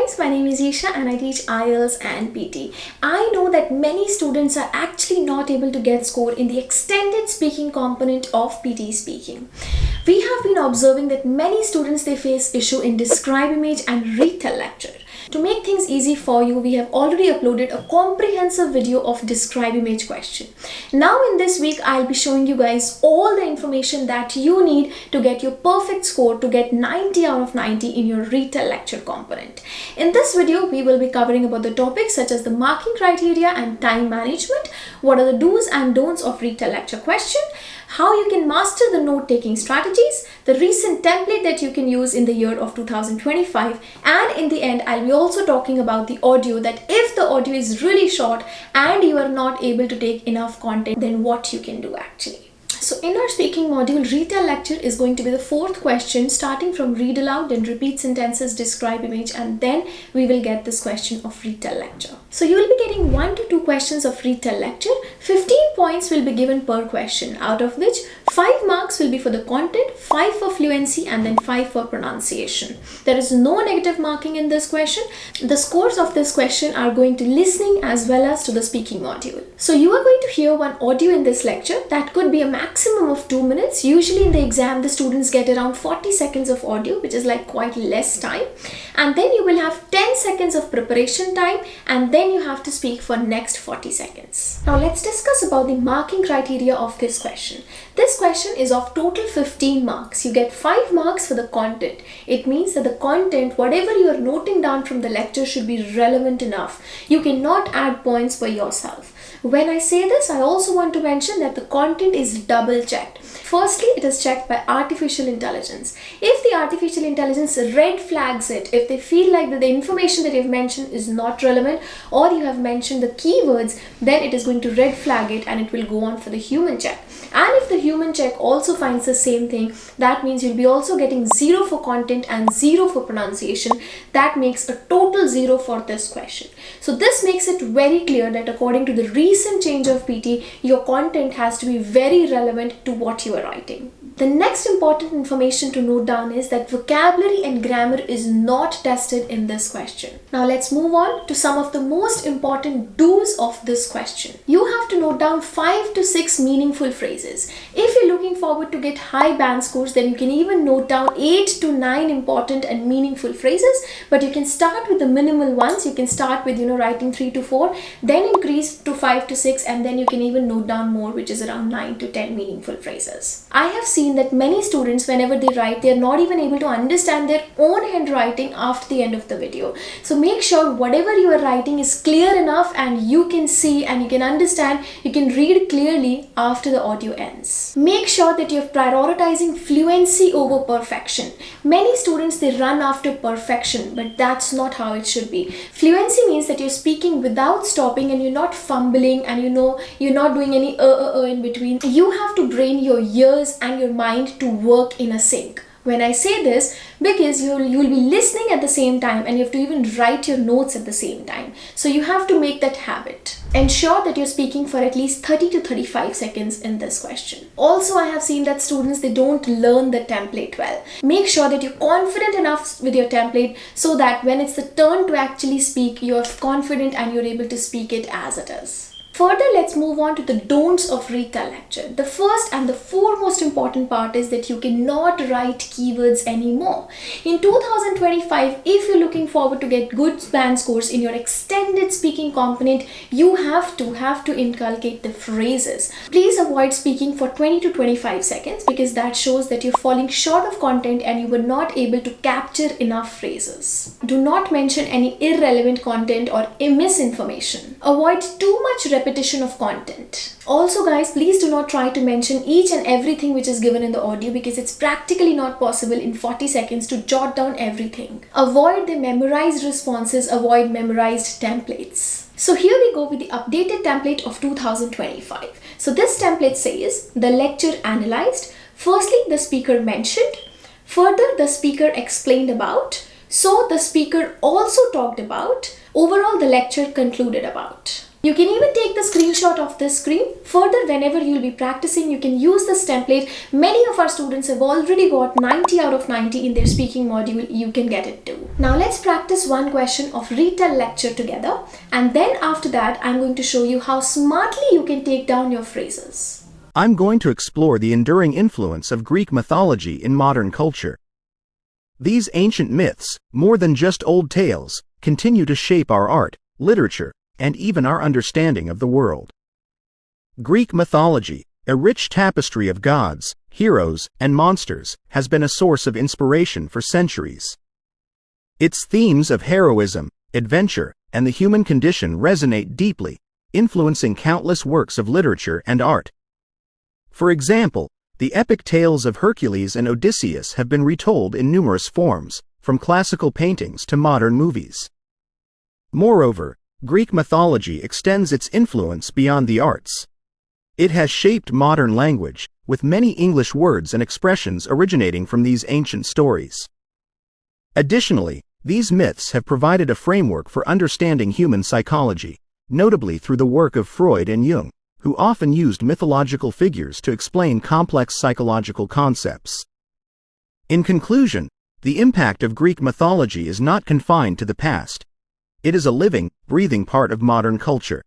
guys, my name is Isha and I teach IELTS and PT. I know that many students are actually not able to get score in the extended speaking component of PTE Speaking. We have been observing that many students they face issue in describe image and retell lecture. To make things easy for you, we have already uploaded a comprehensive video of describe image question. Now in this week, I'll be showing you guys all the information that you need to get your perfect score to get 90 out of 90 in your retell lecture component. In this video, we will be covering about the topics such as the marking criteria and time management, what are the do's and don'ts of retell lecture question, how you can master the note-taking strategies, the recent template that you can use in the year of 2025, and in the end, I'll be also talking about the audio, that if the audio is really short and you are not able to take enough content, then what you can do actually. So in our speaking module, retell lecture is going to be the fourth question, starting from read aloud, then repeat sentences, describe image, and then we will get this question of retell lecture. So you will be getting 1 to 2 questions of retell lecture. 15 points will be given per question, out of which 5 marks will be for the content, 5 for fluency, and then 5 for pronunciation. There is no negative marking in this question. The scores of this question are going to listening as well as to the speaking module. So you are going to hear one audio in this lecture that could be a maximum of 2 minutes. Usually in the exam, the students get around 40 seconds of audio, which is like quite less time. And then you will have 10 seconds of preparation time, and then you have to speak for next 40 seconds. Now let's discuss about the marking criteria of this question. This question is of total 15 marks. You get 5 marks for the content. It means that the content, whatever you are noting down from the lecture, should be relevant enough. You cannot add points for yourself. When I say this, I also want to mention that the content is double checked. Firstly, it is checked by artificial intelligence. If the artificial intelligence red flags it, if they feel like that the information that you've mentioned is not relevant, or you have mentioned the keywords, then it is going to red flag it and it will go on for the human check. And if the human check also finds the same thing, that means you'll be also getting 0 for content and 0 for pronunciation. That makes a total 0 for this question. So this makes it very clear that according to the recent change of PT, your content has to be very relevant to what you are writing. The next important information to note down is that vocabulary and grammar is not tested in this question. Now let's move on to some of the most important do's of this question. You have to note down 5 to 6 meaningful phrases. If you're looking forward to get high band scores, then you can even note down 8 to 9 important and meaningful phrases, but you can start with the minimal ones. You can start with writing 3 to 4, then increase to 5 to 6, and then you can even note down more, which is around 9 to 10 meaningful phrases. I have seen that many students, whenever they write, they are not even able to understand their own handwriting after the end of the video. So make sure whatever you are writing is clear enough and you can see and you can understand, you can read clearly after the audio ends. Make sure that you are prioritizing fluency over perfection. Many students, they run after perfection, but that's not how it should be. Fluency means that you're speaking without stopping and you're not fumbling and you're not doing any in between. You have to train your ears and your mind to work in a sync. When I say this, because you'll be listening at the same time and you have to even write your notes at the same time. So you have to make that habit. Ensure that you're speaking for at least 30 to 35 seconds in this question. Also, I have seen that students, they don't learn the template well. Make sure that you're confident enough with your template so that when it's the turn to actually speak, you're confident and you're able to speak it as it is. Further, let's move on to the don'ts of retell lecture. The first and the foremost important part is that you cannot write keywords anymore. In 2025, if you're looking forward to get good band scores in your extended speaking component, you have to inculcate the phrases. Please avoid speaking for 20 to 25 seconds because that shows that you're falling short of content and you were not able to capture enough phrases. Do not mention any irrelevant content or misinformation. Avoid too much repetition of content. Also guys, please do not try to mention each and everything which is given in the audio because it's practically not possible in 40 seconds to jot down everything. Avoid the memorized responses, avoid memorized templates. So here we go with the updated template of 2025. So this template says the lecture analyzed. Firstly, the speaker mentioned. Further, the speaker explained about. So the speaker also talked about. Overall, the lecture concluded about. You can even take the screenshot of this screen. Further, whenever you'll be practicing, you can use this template. Many of our students have already got 90 out of 90 in their speaking module. You can get it too. Now let's practice one question of retell lecture together. And then after that, I'm going to show you how smartly you can take down your phrases. I'm going to explore the enduring influence of Greek mythology in modern culture. These ancient myths, more than just old tales, continue to shape our art, literature, and even our understanding of the world. Greek mythology, a rich tapestry of gods, heroes, and monsters, has been a source of inspiration for centuries. Its themes of heroism, adventure, and the human condition resonate deeply, influencing countless works of literature and art. For example, the epic tales of Hercules and Odysseus have been retold in numerous forms, from classical paintings to modern movies. Moreover, Greek mythology extends its influence beyond the arts. It has shaped modern language, with many English words and expressions originating from these ancient stories. Additionally, these myths have provided a framework for understanding human psychology, notably through the work of Freud and Jung, who often used mythological figures to explain complex psychological concepts. In conclusion, the impact of Greek mythology is not confined to the past. It is a living, breathing part of modern culture.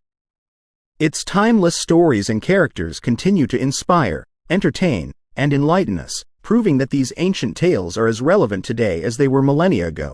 Its timeless stories and characters continue to inspire, entertain, and enlighten us, proving that these ancient tales are as relevant today as they were millennia ago.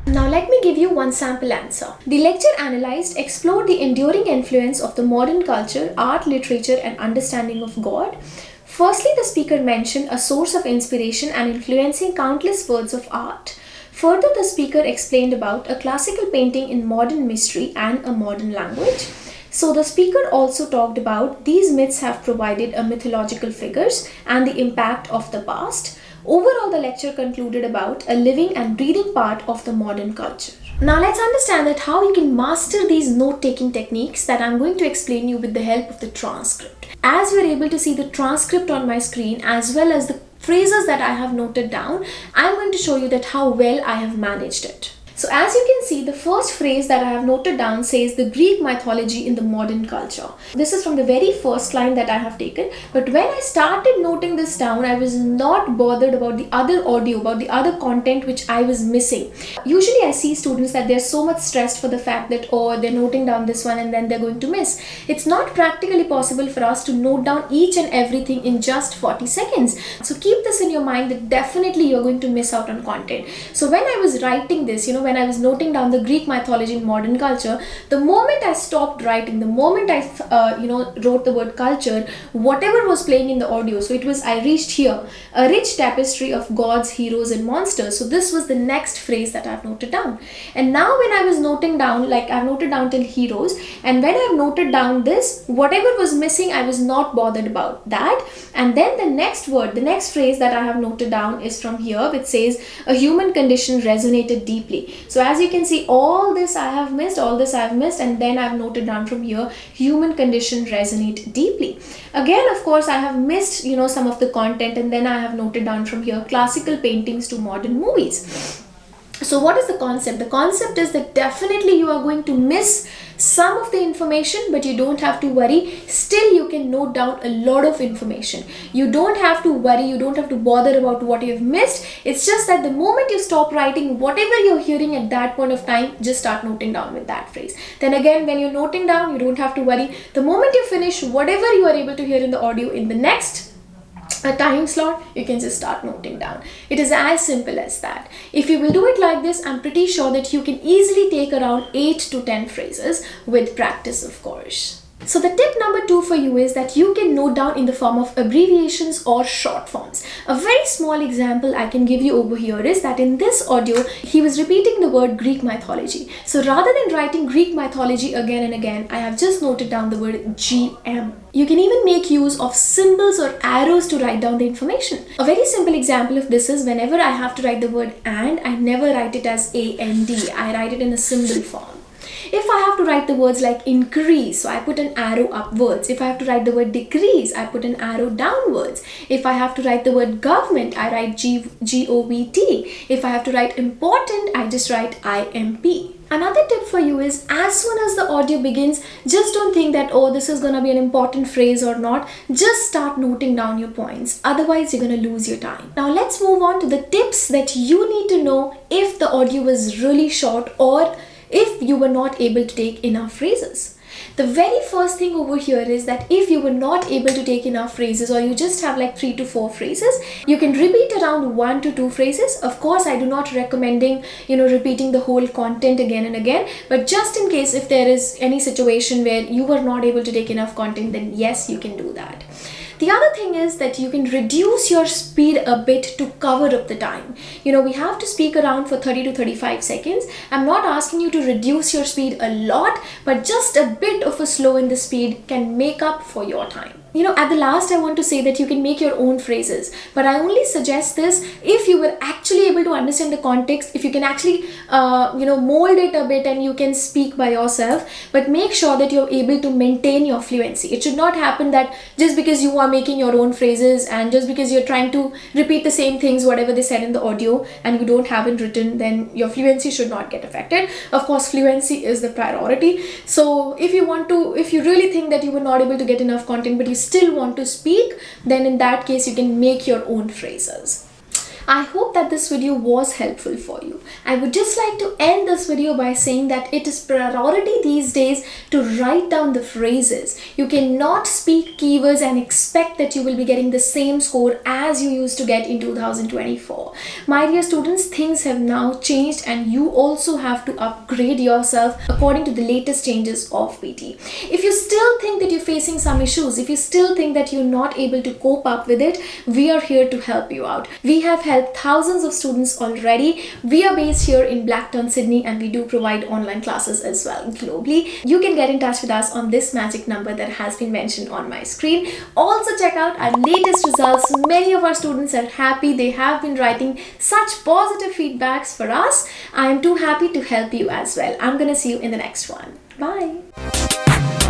Now let me give you one sample answer. The lecture analyzed explored the enduring influence of the modern culture, art, literature, and understanding of God. Firstly, the speaker mentioned a source of inspiration and influencing countless works of art. Further, the speaker explained about a classical painting in modern mystery and a modern language. So the speaker also talked about these myths have provided a mythological figures and the impact of the past. Overall, the lecture concluded about a living and breathing part of the modern culture. Now let's understand that how you can master these note-taking techniques that I'm going to explain you with the help of the transcript. As you're able to see the transcript on my screen as well as the phrases that I have noted down, I'm going to show you that how well I have managed it. So as you can see, the first phrase that I have noted down says the Greek mythology in the modern culture. This is from the very first line that I have taken. But when I started noting this down, I was not bothered about the other audio, about the other content which I was missing. Usually I see students that they're so much stressed for the fact that, oh, they're noting down this one and then they're going to miss. It's not practically possible for us to note down each and everything in just 40 seconds. So keep this in your mind that definitely you're going to miss out on content. So when I was writing this, when I was noting down the Greek mythology in modern culture, the moment I stopped writing, the moment I wrote the word culture, whatever was playing in the audio, so I reached here, a rich tapestry of gods, heroes, and monsters. So this was the next phrase that I've noted down. And now when I was noting down, like I've noted down till heroes, and when I've noted down this, whatever was missing, I was not bothered about that. And then the next word, the next phrase that I have noted down is from here, which says a human condition resonated deeply. So as you can see, all this I have missed, and then I've noted down from here, human condition resonate deeply. Again, of course, I have missed, some of the content, and then I have noted down from here, classical paintings to modern movies. So what is the concept? The concept is that definitely you are going to miss some of the information, but you don't have to worry. Still, you can note down a lot of information. You don't have to worry. You don't have to bother about what you've missed. It's just that the moment you stop writing, whatever you're hearing at that point of time, just start noting down with that phrase. Then again, when you're noting down, you don't have to worry. The moment you finish whatever you are able to hear in the audio in the next time slot, you can just start noting down. It is as simple as that. If you will do it like this, I'm pretty sure that you can easily take around 8 to 10 phrases with practice, of course. So the tip number 2 for you is that you can note down in the form of abbreviations or short forms. A very small example I can give you over here is that in this audio, he was repeating the word Greek mythology. So rather than writing Greek mythology again and again, I have just noted down the word GM. You can even make use of symbols or arrows to write down the information. A very simple example of this is whenever I have to write the word and, I never write it as AND. I write it in a symbol form. If I have to write the words like increase, so I put an arrow upwards. If I have to write the word decrease, I put an arrow downwards. If I have to write the word government, I write GOVT. If I have to write important, I just write IMP. Another tip for you is, as soon as the audio begins, just don't think that, oh, this is going to be an important phrase or not. Just start noting down your points. Otherwise, you're going to lose your time. Now, let's move on to the tips that you need to know if the audio is really short or if you were not able to take enough phrases. The very first thing over here is that if you were not able to take enough phrases, or you just have like 3 to 4 phrases, you can repeat around 1 to 2 phrases. Of course, I do not recommending, repeating the whole content again and again, but just in case if there is any situation where you were not able to take enough content, then yes, you can do that. The other thing is that you can reduce your speed a bit to cover up the time. We have to speak around for 30 to 35 seconds. I'm not asking you to reduce your speed a lot, but just a bit of a slow in the speed can make up for your time. At the last, I want to say that you can make your own phrases, but I only suggest this if you were actually able to understand the context, if you can actually, mold it a bit and you can speak by yourself, but make sure that you're able to maintain your fluency. It should not happen that just because you are making your own phrases and just because you're trying to repeat the same things, whatever they said in the audio, and you don't have it written, then your fluency should not get affected. Of course, fluency is the priority. So if you really think that you were not able to get enough content, but you still want to speak, then in that case you can make your own phrases. I hope that this video was helpful for you. I would just like to end this video by saying that it is priority these days to write down the phrases. You cannot speak keywords and expect that you will be getting the same score as you used to get in 2024. My dear students, things have now changed and you also have to upgrade yourself according to the latest changes of PTE. If you still think that you're facing some issues, if you still think that you're not able to cope up with it, we are here to help you out. We have helped thousands of students already. We are based here in Blacktown, Sydney, and we do provide online classes as well globally. You can get in touch with us on this magic number that has been mentioned on my screen. Also check out our latest results. Many of our students are happy. They have been writing such positive feedbacks for us. I am too happy to help you as well. I'm gonna see you in the next one. Bye.